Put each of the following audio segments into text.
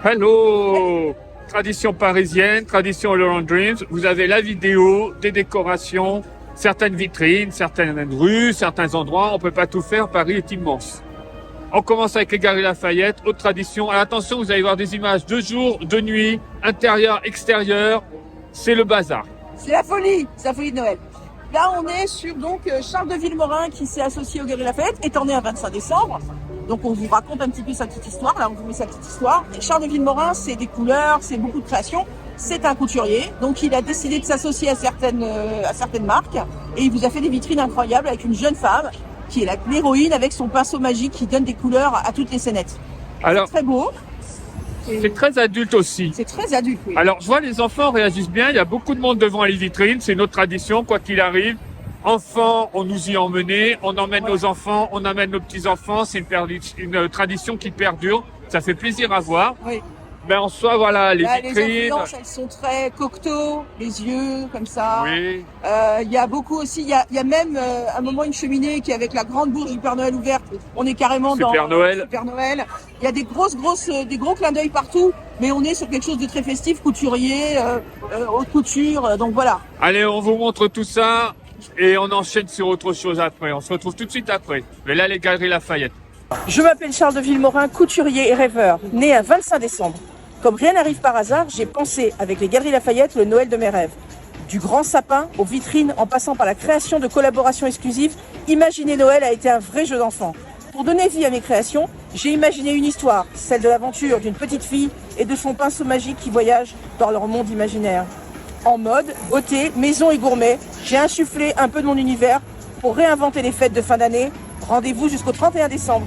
Hello! Tradition parisienne, tradition Laurent Dreams. Vous avez la vidéo, des décorations, certaines vitrines, certaines rues, certains endroits. On peut pas tout faire. Paris est immense. On commence avec les Galeries Lafayette, haute tradition. Alors attention, vous allez voir des images de jour, de nuit, intérieur, extérieur. C'est le bazar. C'est la folie de Noël. Là, on est sur Charles de Villemorin qui s'est associé aux Galeries Lafayette, étant né un 25 décembre. Donc on vous raconte un petit peu sa petite histoire. Là, on vous met sa petite histoire. Et Charles de Villemorin, c'est des couleurs, c'est beaucoup de création. C'est un couturier, donc il a décidé de s'associer à certaines marques et il vous a fait des vitrines incroyables avec une jeune femme qui est l'héroïne avec son pinceau magique qui donne des couleurs à toutes les scénettes. Alors, c'est très beau. C'est très adulte aussi. C'est très adulte, oui. Alors, je vois les enfants réagissent bien. Il y a beaucoup de monde devant les vitrines. C'est notre tradition, quoi qu'il arrive. Enfants, on nous y emmène. On emmène nos enfants, on amène nos petits-enfants. C'est une tradition qui perdure. Ça fait plaisir à voir. Oui. Mais en soi, voilà, les Là, vitrines. les influences, elles sont très cocteau, les yeux, comme ça. Oui. Il y a beaucoup aussi, il y a même à un moment une cheminée qui est avec la grande bourge du Père Noël ouverte. On est carrément dans Super Noël. Super Noël. Il y a des des gros clins d'œil partout, mais on est sur quelque chose de très festif, couturier, haute couture, donc voilà. Allez, on vous montre tout ça et on enchaîne sur autre chose après. On se retrouve tout de suite après. Mais là, les Galeries Lafayette. Je m'appelle Charles de Villemorin, couturier et rêveur, né un 25 décembre. Comme rien n'arrive par hasard, j'ai pensé avec les Galeries Lafayette le Noël de mes rêves. Du grand sapin aux vitrines en passant par la création de collaborations exclusives, imaginer Noël a été un vrai jeu d'enfant. Pour donner vie à mes créations, j'ai imaginé une histoire, celle de l'aventure d'une petite fille et de son pinceau magique qui voyage dans leur monde imaginaire. En mode, beauté, maison et gourmet, j'ai insufflé un peu de mon univers pour réinventer les fêtes de fin d'année. Rendez-vous jusqu'au 31 décembre.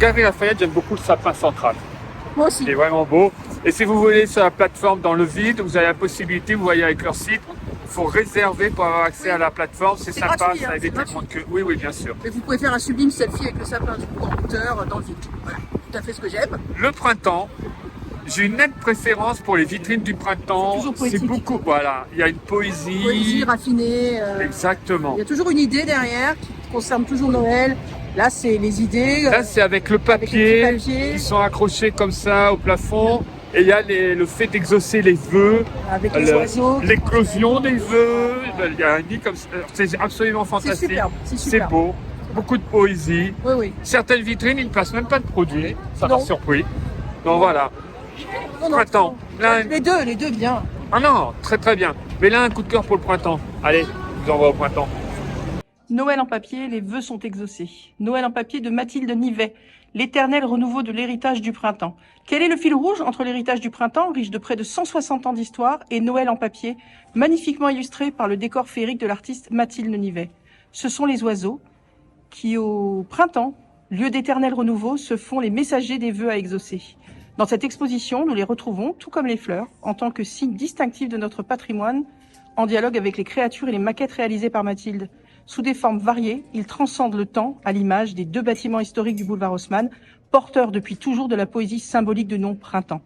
Galeries Lafayette, j'aime beaucoup le sapin central. Moi aussi. Il est vraiment beau. Et si vous voulez sur la plateforme dans le vide, vous avez la possibilité, vous voyez avec leur site, il faut réserver pour avoir accès à la plateforme. C'est sympa, gratuit, ça hein, évite c'est le monde que. Oui, oui, bien sûr. Mais vous pouvez faire un sublime selfie avec le sapin du coup en hauteur dans le vide. Voilà, tout à fait ce que j'aime. Le printemps, j'ai une nette préférence pour les vitrines du printemps. Toujours poétique. C'est beaucoup, voilà, il y a une poésie. Poésie raffinée. Exactement. Il y a toujours une idée derrière qui concerne toujours Noël. Là, c'est les idées. Là, c'est avec le les papier, petits papiers. qui sont accrochés comme ça au plafond. Et il y a le fait d'exaucer les vœux, Avec les oiseaux. l'éclosion des vœux. Il y a un nid comme ça. C'est absolument C'est fantastique. superbe. C'est C'est superbe. beau. Beaucoup de poésie. Oui, oui. Certaines vitrines, ils ne passent même pas de produits. Ça m'a Non. surpris. Donc voilà. Non, non, Printemps. non. Là, Les deux bien. ah non, très très bien. Mais là, un coup de cœur pour le printemps. Allez, je vous envoie au printemps. Noël en papier, les vœux sont exaucés. Noël en papier de Mathilde Nivet. L'éternel renouveau de l'héritage du printemps. Quel est le fil rouge entre l'héritage du printemps, riche de près de 160 ans d'histoire, et Noël en papier, magnifiquement illustré par le décor féerique de l'artiste Mathilde Nivet? Ce sont les oiseaux qui, au printemps, lieu d'éternel renouveau, se font les messagers des vœux à exaucer. Dans cette exposition, nous les retrouvons, tout comme les fleurs, en tant que signe distinctif de notre patrimoine, en dialogue avec les créatures et les maquettes réalisées par Mathilde. Sous des formes variées, ils transcendent le temps à l'image des deux bâtiments historiques du boulevard Haussmann, porteurs depuis toujours de la poésie symbolique de nom printemps.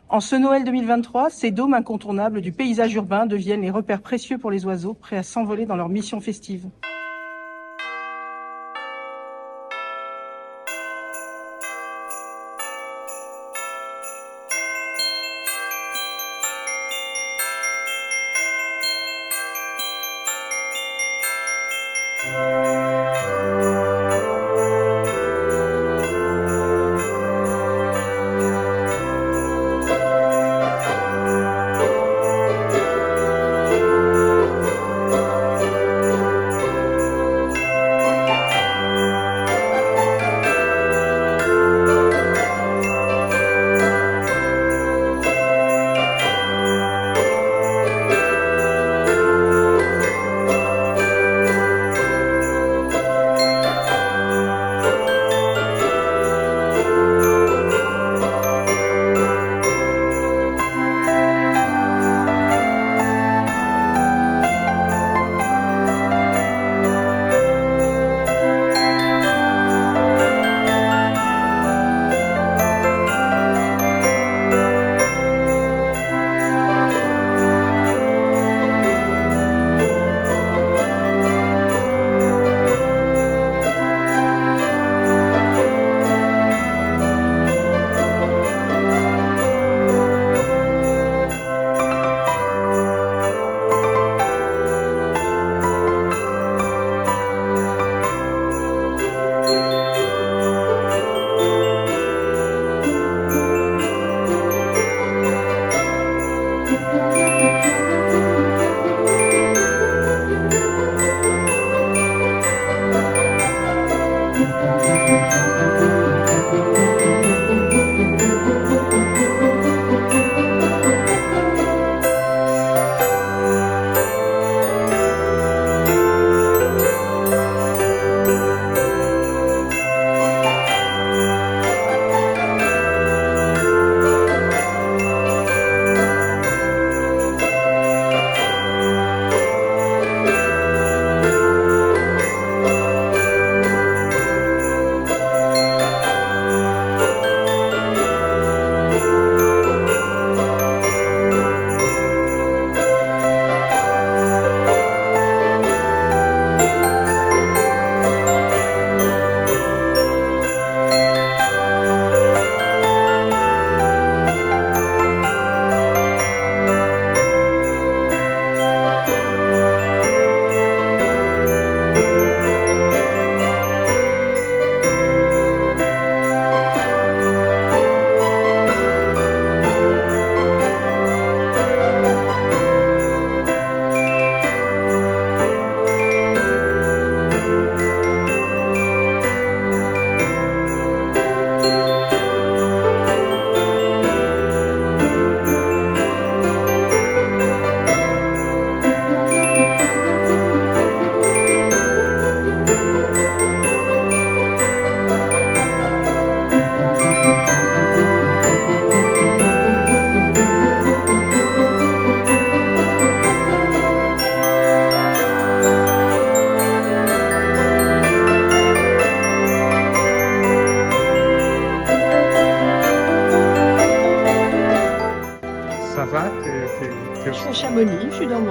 En ce Noël 2023, ces dômes incontournables du paysage urbain deviennent les repères précieux pour les oiseaux, prêts à s'envoler dans leur mission festive.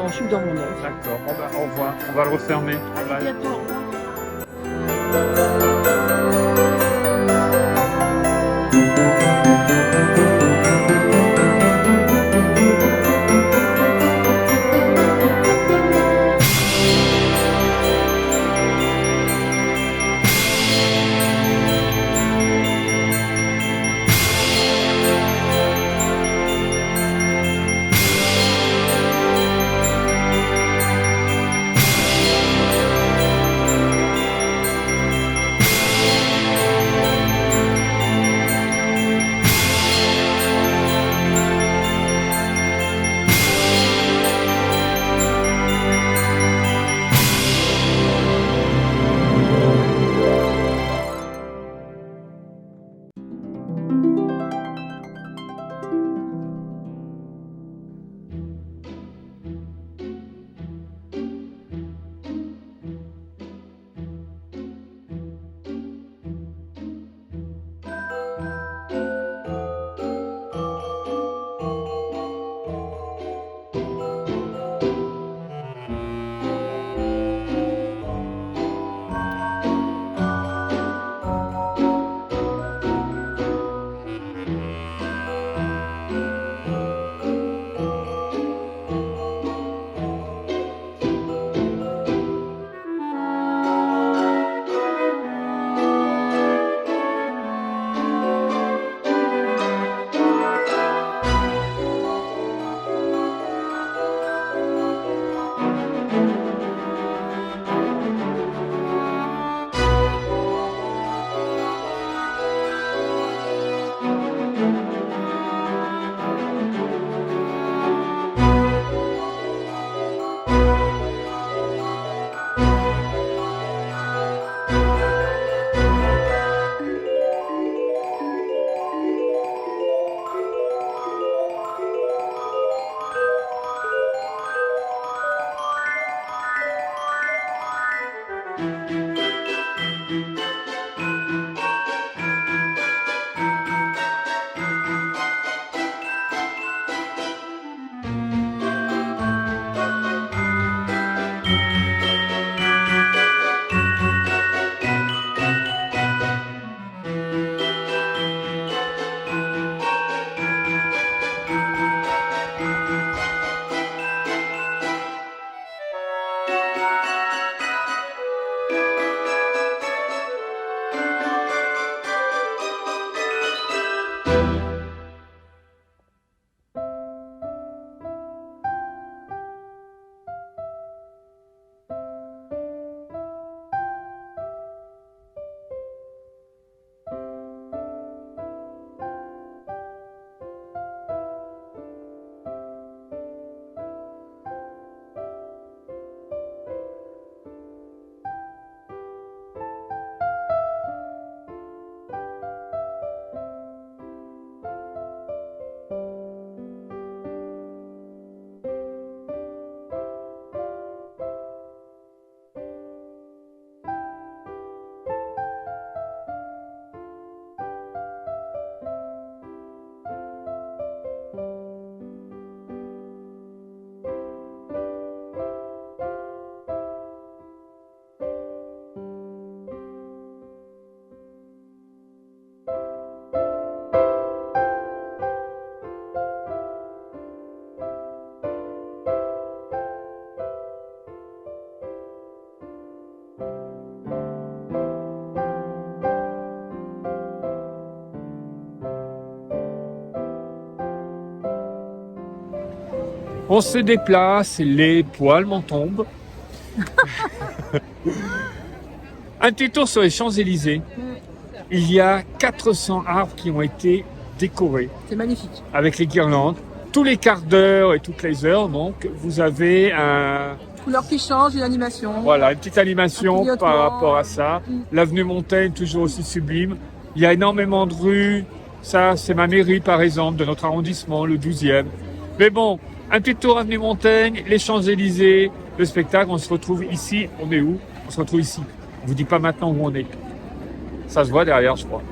je suis dans mon œuvre. D'accord, bon, ben, au revoir. On va le refermer. À Bye. bientôt, au revoir. On se déplace, les poils m'en tombent. Un petit tour sur les Champs-Élysées. Il y a 400 arbres qui ont été décorés C'est magnifique. avec les guirlandes. Tous les quarts d'heure et toutes les heures, donc, vous avez Couleur qui change, une animation. voilà, une petite animation Un clignotement. par rapport à ça. L'avenue Montaigne, toujours aussi sublime. Il y a énormément de rues. Ça, c'est ma mairie, par exemple, de notre arrondissement, le 12e. Mais bon, un petit tour avenue Montaigne, les Champs-Élysées, le spectacle, on se retrouve ici. On est où? On se retrouve ici. On vous dit pas maintenant où on est. Ça se voit derrière, je crois.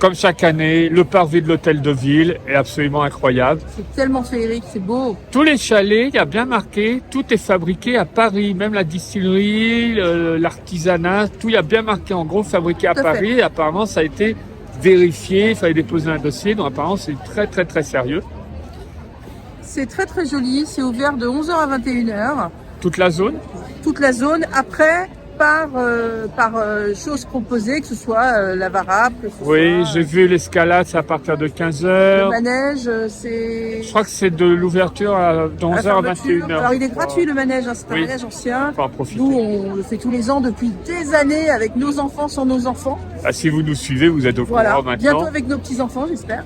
Comme chaque année, le parvis de l'hôtel de ville est absolument incroyable. C'est tellement féerique, c'est beau. Tous les chalets, il y a bien marqué, tout est fabriqué à Paris, même la distillerie, l'artisanat, tout il y a bien marqué en gros fabriqué à Tout à fait. Paris. Et apparemment, ça a été vérifié, il fallait déposer un dossier, donc apparemment c'est très très très sérieux. C'est très très joli, c'est ouvert de 11h à 21h. Toute la zone. Toute la zone, après, par choses proposées, que ce soit la varap, que ce Oui, soit j'ai vu l'escalade, c'est à partir de 15 le heures. manège, c'est... Je crois que c'est de l'ouverture de à la 11 heures à fermeture. 21 heures. Alors il est gratuit le manège, hein, c'est un Oui. manège ancien. Faut en profiter. Nous, on le fait tous les ans depuis des années avec nos enfants, sans nos enfants. Ah, si vous nous suivez, vous êtes au courant Voilà, maintenant. bientôt avec nos petits-enfants, j'espère.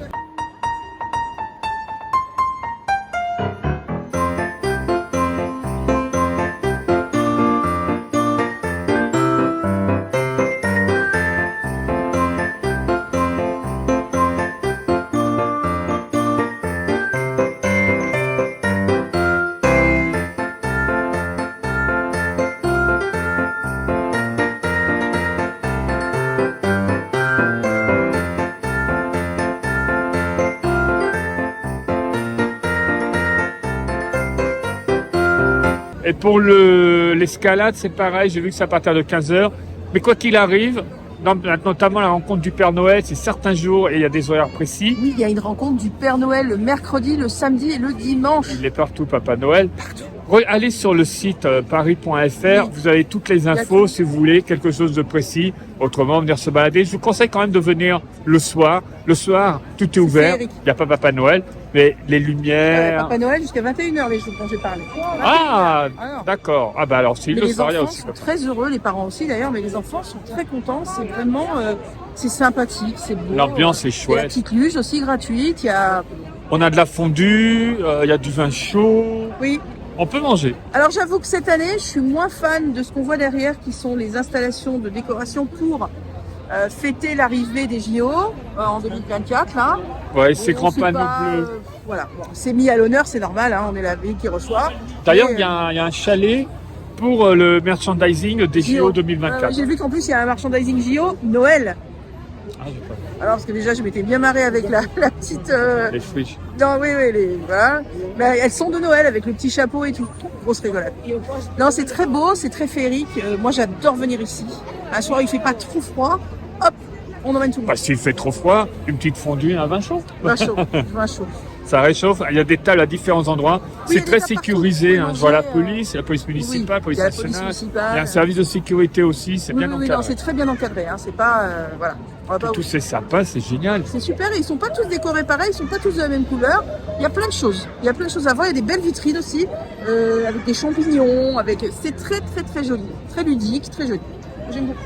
Et pour l'escalade, c'est pareil, j'ai vu que c'est à partir de 15 heures. Mais quoi qu'il arrive, notamment la rencontre du Père Noël, c'est certains jours et il y a des horaires précis. Oui, il y a une rencontre du Père Noël le mercredi, le samedi et le dimanche. Il est partout, Papa Noël. Allez sur le site paris.fr, Oui. vous avez toutes les Il y a infos tout. si vous voulez, quelque chose de précis. Autrement, venir se balader. Je vous conseille quand même de venir le soir. Le soir, tout est ouvert. féerique. Il n'y a pas Papa Noël, mais les lumières... Papa Noël jusqu'à 21h, les jours dont j'ai parlé. Ah, Ah non. d'accord. Ah bah alors, si Mais le les soir, il y a enfants aussi. sont très heureux, les parents aussi d'ailleurs, mais les enfants sont très contents. C'est vraiment, c'est sympathique, c'est beau. L'ambiance est Il y a la chouette. petite luge aussi gratuite. Il y a, On a de la fondue, il y a du vin chaud. oui. On peut manger. Alors j'avoue que cette année, je suis moins fan de ce qu'on voit derrière, qui sont les installations de décoration pour fêter l'arrivée des JO en 2024 là. Ouais, ces Bon, grands c'est panneaux pas, bleus. voilà, bon, c'est mis à l'honneur, c'est normal, hein, on est la ville qui reçoit. D'ailleurs, Mais, il y a un chalet pour le merchandising des JO 2024. J'ai vu qu'en plus il y a un merchandising JO Noël. Ah, j'ai pas vu. Alors parce que déjà je m'étais bien marrée avec la petite. Les friches. Non, oui, voilà. Mais elles sont de Noël avec le petit chapeau et tout. Grosse rigolade. Non, c'est très beau, c'est très féerique. Moi, j'adore venir ici. Un soir, il fait pas trop froid. Hop, on emmène tout le Bah, monde. s'il fait trop froid, une petite fondue, un vin chaud. Vin chaud, vin chaud. Ça réchauffe. Il y a des tables à différents endroits. il y a C'est des très tables sécurisé. partout. Hein. Vous Je vois la pouvez police, la police municipale, Oui, police il y a la police nationale. municipale. Il y a un service de sécurité aussi. C'est Oui, bien oui, non, encadré. c'est très bien encadré. Hein. C'est pas, voilà. On va pas- Tous ces sapins, c'est génial. C'est super. Et ils sont pas tous décorés pareil. Ils sont pas tous de la même couleur. Il y a plein de choses. Il y a plein de choses à voir. Il y a des belles vitrines aussi, avec des champignons. C'est très, très, très joli, très ludique, très joli. J'aime beaucoup.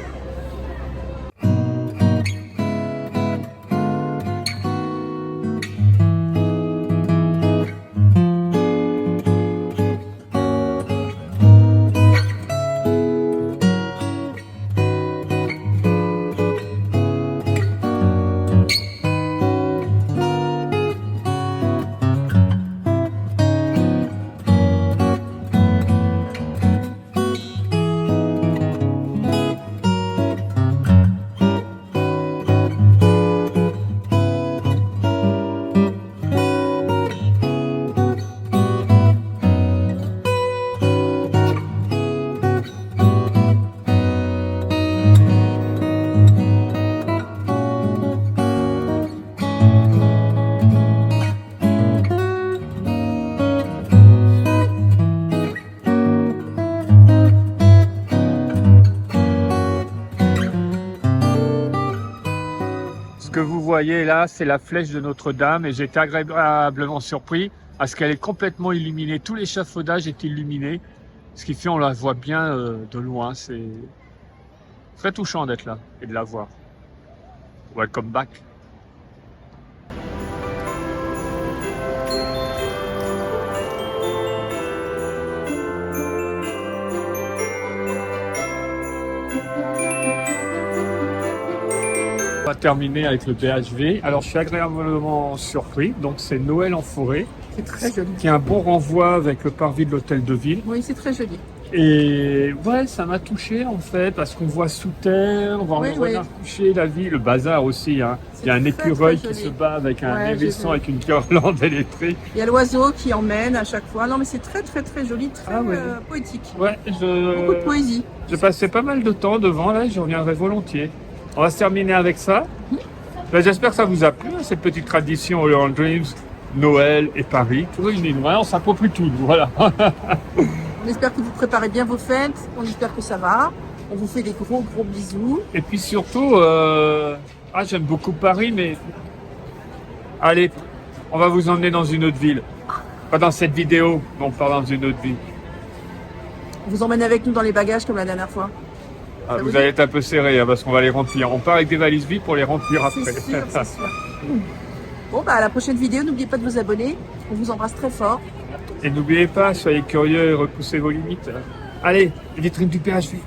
Ce que vous voyez là, c'est la flèche de Notre-Dame et j'ai été agréablement surpris à ce qu'elle est complètement illuminée. Tout l'échafaudage est illuminé, ce qui fait on la voit bien de loin. C'est très touchant d'être là et de la voir. Welcome back. On va terminer avec le BHV. Alors, je suis agréablement surpris. Donc, c'est Noël en forêt, C'est très joli. qui est un bon renvoi avec le parvis de l'hôtel de ville. Oui, c'est très joli. Et ouais, ça m'a touché en fait, parce qu'on voit sous terre, on voit Oui, le renard couché, la vie, le bazar aussi. Hein. Il y a un très, écureuil très qui joli. se bat avec un Ouais, j'ai hérisson, vu. avec une guirlande électrique. Il y a l'oiseau qui emmène à chaque fois. Non, mais c'est très, très, très joli, très Ah ouais. poétique. Ouais, Beaucoup de poésie. j'ai passé pas mal de temps devant, là, j'y reviendrai volontiers. On va se terminer avec ça. Ben, j'espère que ça vous a plu, hein, cette petite tradition Holland Dreams, Noël et Paris. Tout réuni, on s'approprie tout, voilà. On espère que vous préparez bien vos fêtes. On espère que ça va. On vous fait des gros, gros bisous. Et puis surtout, j'aime beaucoup Paris, mais allez, on va vous emmener dans une autre ville. Pas dans cette vidéo, mais on part dans une autre ville. On vous emmène avec nous dans les bagages comme la dernière fois. Ah, Ça vous vous allez être un peu serré hein, parce qu'on va les remplir. On part avec des valises vides pour les remplir après. C'est sûr, c'est sûr. Bon, bah, à la prochaine vidéo, n'oubliez pas de vous abonner. On vous embrasse très fort. Et n'oubliez pas, soyez curieux et repoussez vos limites. Allez, les vitrines du PHV.